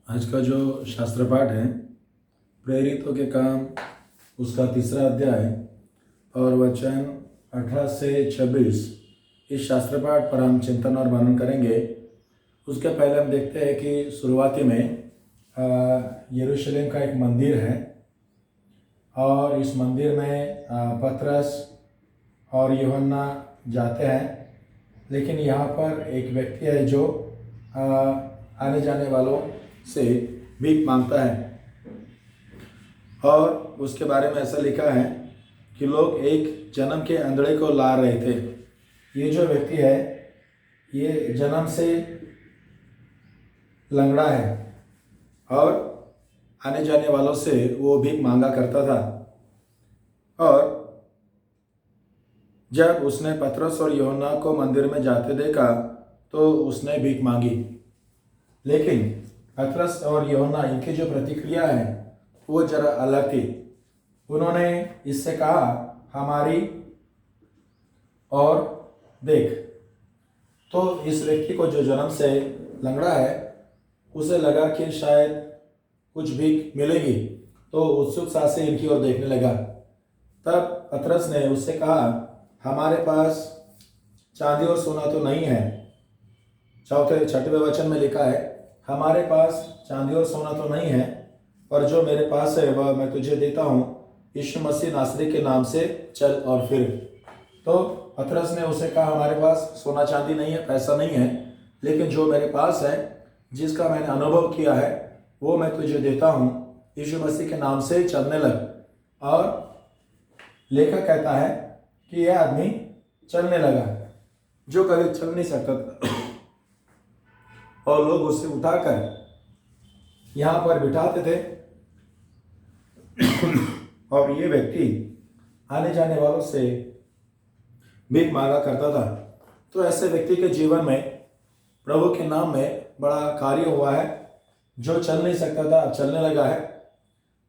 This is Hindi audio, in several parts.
आज का जो शास्त्र पाठ है प्रेरितों के काम उसका 3रा अध्याय और वचन 18 से 26 इस शास्त्र पाठ पर हम चिंतन और मनन करेंगे। उसके पहले हम देखते हैं कि शुरुआती में यरूशलेम का एक मंदिर है और इस मंदिर में पतरस और यूहन्ना जाते हैं, लेकिन यहाँ पर एक व्यक्ति है जो आने जाने वालों से भीख मांगता है और उसके बारे में ऐसा लिखा है कि लोग एक जन्म के अंधड़े को ला रहे थे। ये जो व्यक्ति है ये जन्म से लंगड़ा है और आने जाने वालों से वो भीख मांगा करता था। और जब उसने पतरस और यूहन्ना को मंदिर में जाते देखा तो उसने भीख मांगी, लेकिन पतरस और यूहन्ना इनकी जो प्रतिक्रिया है वो जरा अलग थी। उन्होंने इससे कहा हमारी और देख। तो इस व्यक्ति को जो जन्म से लंगड़ा है उसे लगा कि शायद कुछ भीख मिलेगी, तो उत्सुकता से इनकी ओर देखने लगा। तब पतरस ने उससे कहा हमारे पास चांदी और सोना तो नहीं है। 6वें वचन में लिखा है हमारे पास चांदी और सोना तो नहीं है, पर जो मेरे पास है वह मैं तुझे देता हूँ। यीशु मसीह नासरी के नाम से चल और फिर। तो पतरस ने उसे कहा हमारे पास सोना चांदी नहीं है, पैसा नहीं है, लेकिन जो मेरे पास है, जिसका मैंने अनुभव किया है, वो मैं तुझे देता हूँ। यीशु मसीह के नाम से चलने लग। और लेखक कहता है कि यह आदमी चलने लगा जो कभी चल नहीं सकता था, और लोग उसे उठाकर यहाँ पर बिठाते थे और ये व्यक्ति आने जाने वालों से भीख मांगा करता था। तो ऐसे व्यक्ति के जीवन में प्रभु के नाम में बड़ा कार्य हुआ है। जो चल नहीं सकता था अब चलने लगा है,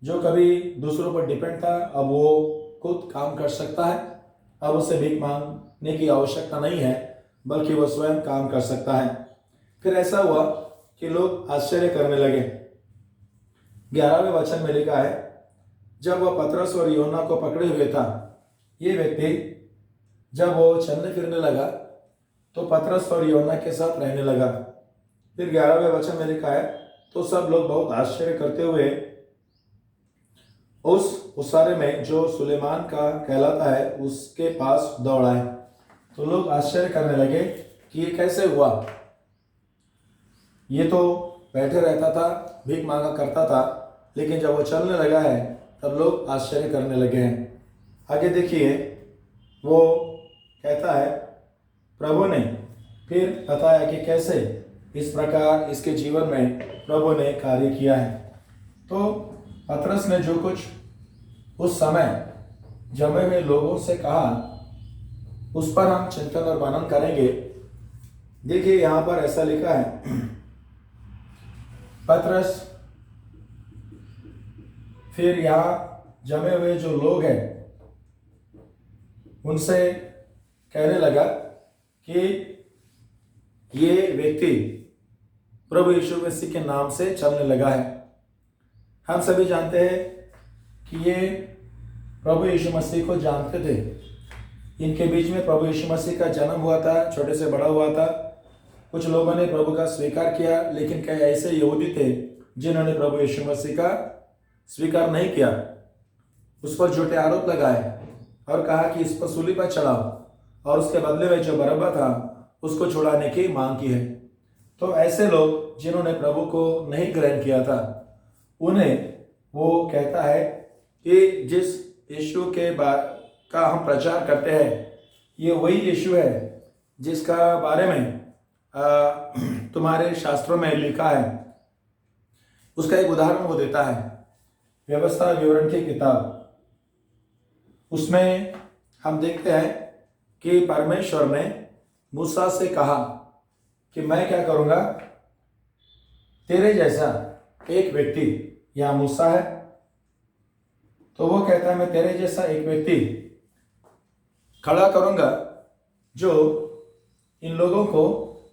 जो कभी दूसरों पर डिपेंड था अब वो खुद काम कर सकता है। अब उसे भीख मांगने की आवश्यकता नहीं है, बल्कि वो स्वयं काम कर सकता है। फिर ऐसा हुआ कि लोग आश्चर्य करने लगे। 11वें वचन में लिखा है जब वह पतरस और यूहन्ना को पकड़े हुए था, ये व्यक्ति जब वो चलने फिरने लगा तो पतरस और यूहन्ना के साथ रहने लगा। फिर 11वें वचन में लिखा है तो सब लोग बहुत आश्चर्य करते हुए उस उसारे में जो सुलेमान का कहलाता है उसके पास दौड़ आए। तो लोग आश्चर्य करने लगे कि ये कैसे हुआ। ये तो बैठे रहता था, भीख मांगा करता था, लेकिन जब वो चलने लगा है तब लोग आश्चर्य करने लगे हैं। आगे देखिए, वो कहता है प्रभु ने फिर बताया कि कैसे इस प्रकार इसके जीवन में प्रभु ने कार्य किया है। तो पतरस ने जो कुछ उस समय जमे हुए लोगों से कहा उस पर हम चिंतन और मनन करेंगे। देखिए यहाँ पर ऐसा लिखा है पतरस फिर यहाँ जमे हुए जो लोग हैं उनसे कहने लगा कि ये व्यक्ति प्रभु यीशु मसीह के नाम से चलने लगा है। हम सभी जानते हैं कि ये प्रभु यीशु मसीह को जानते थे। इनके बीच में प्रभु यीशु मसीह का जन्म हुआ था, छोटे से बड़ा हुआ था। कुछ लोगों ने प्रभु का स्वीकार किया, लेकिन कई ऐसे यहूदी थे जिन्होंने प्रभु यीशु मसीह का स्वीकार नहीं किया। उस पर झूठे आरोप लगाए और कहा कि इस पर सूली पर चढ़ाओ, और उसके बदले में जो बरअब्बा था उसको छुड़ाने की मांग की है। तो ऐसे लोग जिन्होंने प्रभु को नहीं ग्रहण किया था, उन्हें वो कहता है कि जिस यीशु का हम प्रचार करते हैं ये वही यीशु है जिसका बारे में तुम्हारे शास्त्रों में लिखा है। उसका एक उदाहरण वो देता है, व्यवस्था विवरण की किताब। उसमें हम देखते हैं कि परमेश्वर ने मूसा से कहा कि मैं क्या करूँगा, तेरे जैसा एक व्यक्ति, यहाँ मूसा है तो वो कहता है मैं तेरे जैसा एक व्यक्ति खड़ा करूँगा जो इन लोगों को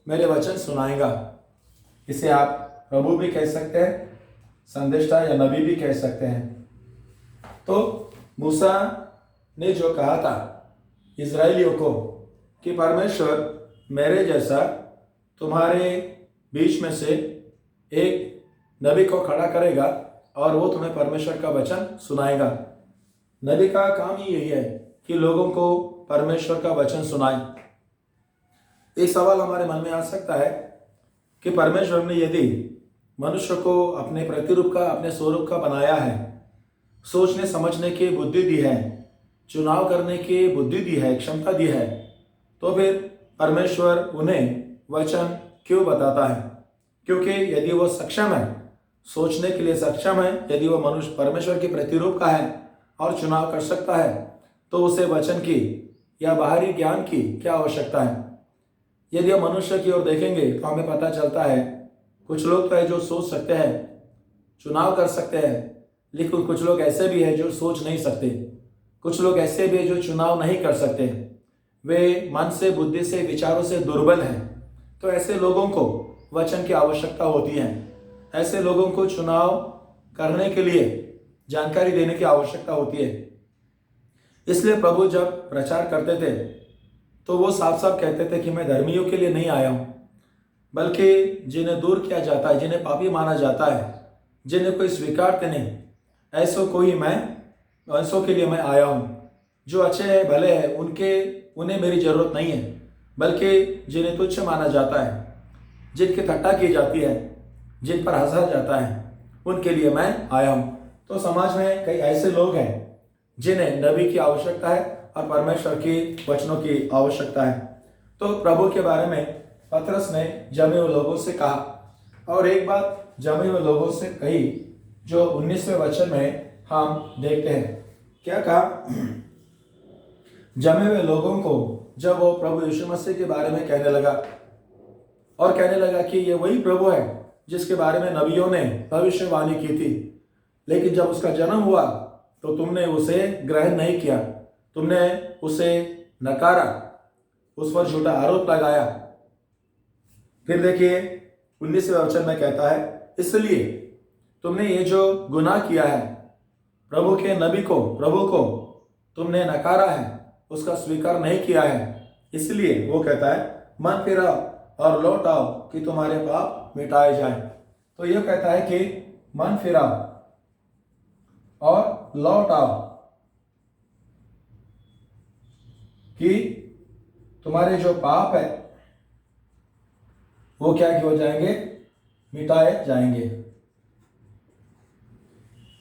मेरे वचन सुनाएगा। इसे आप प्रभु भी कह सकते हैं, संदेष्टा या नबी भी कह सकते हैं। तो मूसा ने जो कहा था इजराइलियों को कि परमेश्वर मेरे जैसा तुम्हारे बीच में से एक नबी को खड़ा करेगा और वो तुम्हें परमेश्वर का वचन सुनाएगा। नबी का काम ही यही है कि लोगों को परमेश्वर का वचन सुनाए। एक सवाल हमारे मन में आ सकता है कि परमेश्वर ने यदि मनुष्य को अपने प्रतिरूप का, अपने स्वरूप का बनाया है, सोचने समझने की बुद्धि दी है, चुनाव करने की बुद्धि दी है, क्षमता दी है, तो फिर परमेश्वर उन्हें वचन क्यों बताता है? क्योंकि यदि वो सक्षम है, सोचने के लिए सक्षम है, यदि वो मनुष्य परमेश्वर के प्रतिरूप का है और चुनाव कर सकता है, तो उसे वचन की या बाहरी ज्ञान की क्या आवश्यकता है? यदि हम मनुष्य की ओर देखेंगे तो हमें पता चलता है कुछ लोग तो है जो सोच सकते हैं, चुनाव कर सकते हैं, लेकिन कुछ लोग ऐसे भी हैं जो सोच नहीं सकते। कुछ लोग ऐसे भी हैं जो चुनाव नहीं कर सकते, वे मन से, बुद्धि से, विचारों से दुर्बल हैं। तो ऐसे लोगों को वचन की आवश्यकता होती है। ऐसे लोगों को चुनाव करने के लिए जानकारी देने की आवश्यकता होती है। इसलिए प्रभु जब प्रचार करते थे तो वो साफ साफ कहते थे कि मैं धर्मियों के लिए नहीं आया हूँ, बल्कि जिन्हें दूर किया जाता है, जिन्हें पापी माना जाता है, जिन्हें कोई स्वीकारते नहीं, ऐसों के लिए मैं आया हूँ। जो अच्छे हैं, भले हैं, उन्हें मेरी जरूरत नहीं है, बल्कि जिन्हें तुच्छ माना जाता है, जिनकी ठट्टा की जाती है, जिन पर हंसा जाता है, उनके लिए मैं आया हूँ। तो समाज में कई ऐसे लोग हैं जिन्हें नबी की आवश्यकता है और परमेश्वर की वचनों की आवश्यकता है। तो प्रभु के बारे में पतरस ने जमे हुए लोगों से कहा, और एक बात जमे हुए लोगों से कही जो 19वें वचन में हम देखते हैं। क्या कहा? जमे हुए लोगों को जब वो प्रभु यीशु मसीह के बारे में कहने लगा और कहने लगा कि ये वही प्रभु है जिसके बारे में नबियों ने भविष्यवाणी की थी, लेकिन जब उसका जन्म हुआ तो तुमने उसे ग्रहण नहीं किया, तुमने उसे नकारा, उस पर झूठा आरोप लगाया। फिर देखिए 19वें वचन में कहता है, इसलिए तुमने ये जो गुनाह किया है, प्रभु के नबी को, प्रभु को तुमने नकारा है, उसका स्वीकार नहीं किया है, इसलिए वो कहता है मन फिराओ और लौट आओ कि तुम्हारे पाप मिटाए जाएं। तो ये कहता है कि मन फिराओ और लौट आओ कि तुम्हारे जो पाप है वो क्या हो जाएंगे? मिटाए जाएंगे।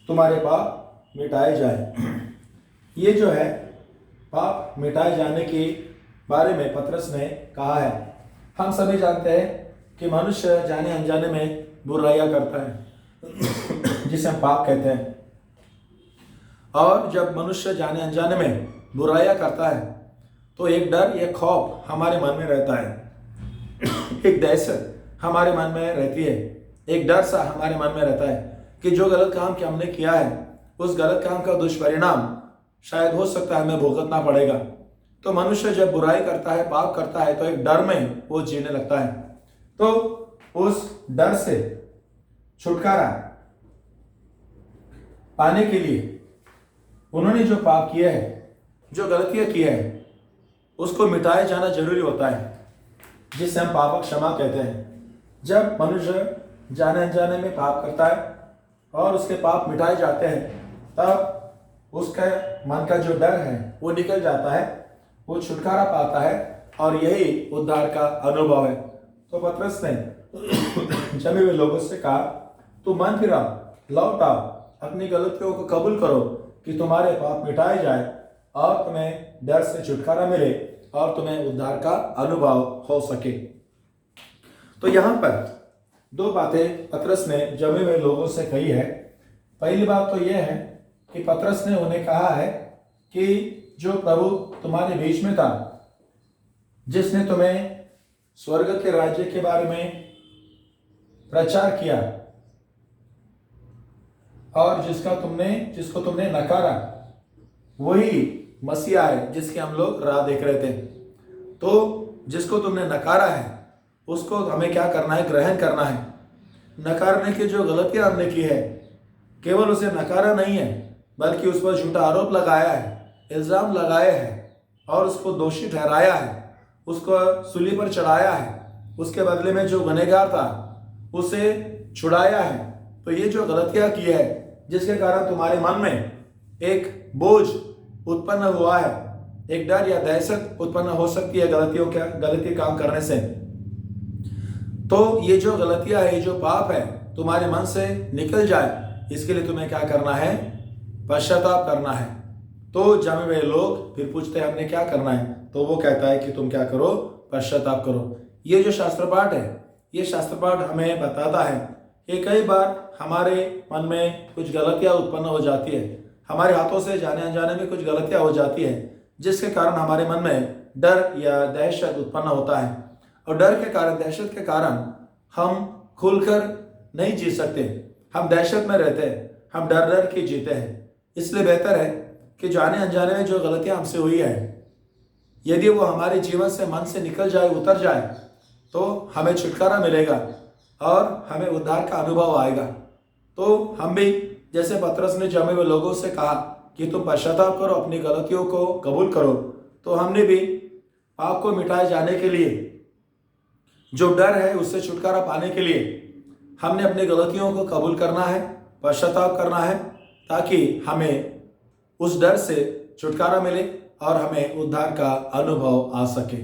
तुम्हारे पाप मिटाए जाए। ये जो है पाप मिटाए जाने के बारे में पतरस ने कहा है। हम सभी जानते हैं कि मनुष्य जाने अनजाने में बुराइयां करता है जिसे हम पाप कहते हैं। और जब मनुष्य जाने अनजाने में बुराइयां करता है तो एक डर, एक खौफ हमारे मन में रहता है, एक दहशत हमारे मन में रहती है, एक डर सा हमारे मन में रहता है कि जो गलत काम कि हमने किया है उस गलत काम का दुष्परिणाम शायद हो सकता है हमें भुगतना पड़ेगा। तो मनुष्य जब बुराई करता है, पाप करता है, तो एक डर में वो जीने लगता है। तो उस डर से छुटकारा पाने के लिए उन्होंने जो पाप किया है, जो गलतियां की है, उसको मिटाए जाना जरूरी होता है, जिसे हम पाप क्षमा कहते हैं। जब मनुष्य जाने अनजाने में पाप करता है और उसके पाप मिटाए जाते हैं, तब उसका मन का जो डर है वो निकल जाता है, वो छुटकारा पाता है, और यही उद्धार का अनुभव है। तो पतरस ने जमे हुए लोगों से कहा, तू मन फिराओ, लौट आओ, अपनी गलतियों को कबूल करो कि तुम्हारे पाप मिटाए जाए और तुम्हें डर से छुटकारा मिले और तुम्हें उद्धार का अनुभव हो सके। तो यहाँ पर दो बातें पतरस ने जमे हुए लोगों से कही है। पहली बात तो यह है कि पतरस ने उन्हें कहा है कि जो प्रभु तुम्हारे बीच में था, जिसने तुम्हें स्वर्ग के राज्य के बारे में प्रचार किया और जिसको तुमने नकारा, वही मसीहा है जिसकी हम लोग राह देख रहे थे। तो जिसको तुमने नकारा है उसको हमें क्या करना है? ग्रहण करना है। नकारने की जो गलतियां हमने की है, केवल उसे नकारा नहीं है बल्कि उस पर झूठा आरोप लगाया है, इल्ज़ाम लगाया है और उसको दोषी ठहराया है, उसको सूली पर चढ़ाया है, उसके बदले में जो गुनहगार था उसे छुड़ाया है। तो ये जो गलतियां की है, जिसके कारण तुम्हारे मन में एक बोझ उत्पन्न हुआ है, एक डर या दहशत उत्पन्न हो सकती है गलती काम करने से, तो ये जो गलतियां है, ये जो पाप है, तुम्हारे मन से निकल जाए, इसके लिए तुम्हें क्या करना है? पश्चाताप करना है। तो जमे हुए लोग फिर पूछते हैं हमने क्या करना है, तो वो कहता है कि तुम क्या करो? पश्चाताप करो। ये जो शास्त्र पाठ है, ये शास्त्र पाठ हमें बताता है कि कई बार हमारे मन में कुछ गलतियां उत्पन्न हो जाती है, हमारे हाथों से जाने अनजाने में कुछ गलतियां हो जाती है, जिसके कारण हमारे मन में डर या दहशत उत्पन्न होता है। और डर के कारण, दहशत के कारण हम खुलकर नहीं जी सकते, हम दहशत में रहते हैं, हम डर डर के जीते हैं। इसलिए बेहतर है कि जाने अनजाने में जो गलतियां हमसे हुई है, यदि वो हमारे जीवन से, मन से निकल जाए, उतर जाए, तो हमें छुटकारा मिलेगा और हमें उद्धार का अनुभव आएगा। तो हम भी जैसे पतरस ने जमे हुए लोगों से कहा कि तुम पश्चाताप करो, अपनी गलतियों को कबूल करो, तो हमने भी पाप को मिटाए जाने के लिए, जो डर है उससे छुटकारा पाने के लिए, हमने अपनी गलतियों को कबूल करना है, पश्चाताप करना है, ताकि हमें उस डर से छुटकारा मिले और हमें उद्धार का अनुभव आ सके।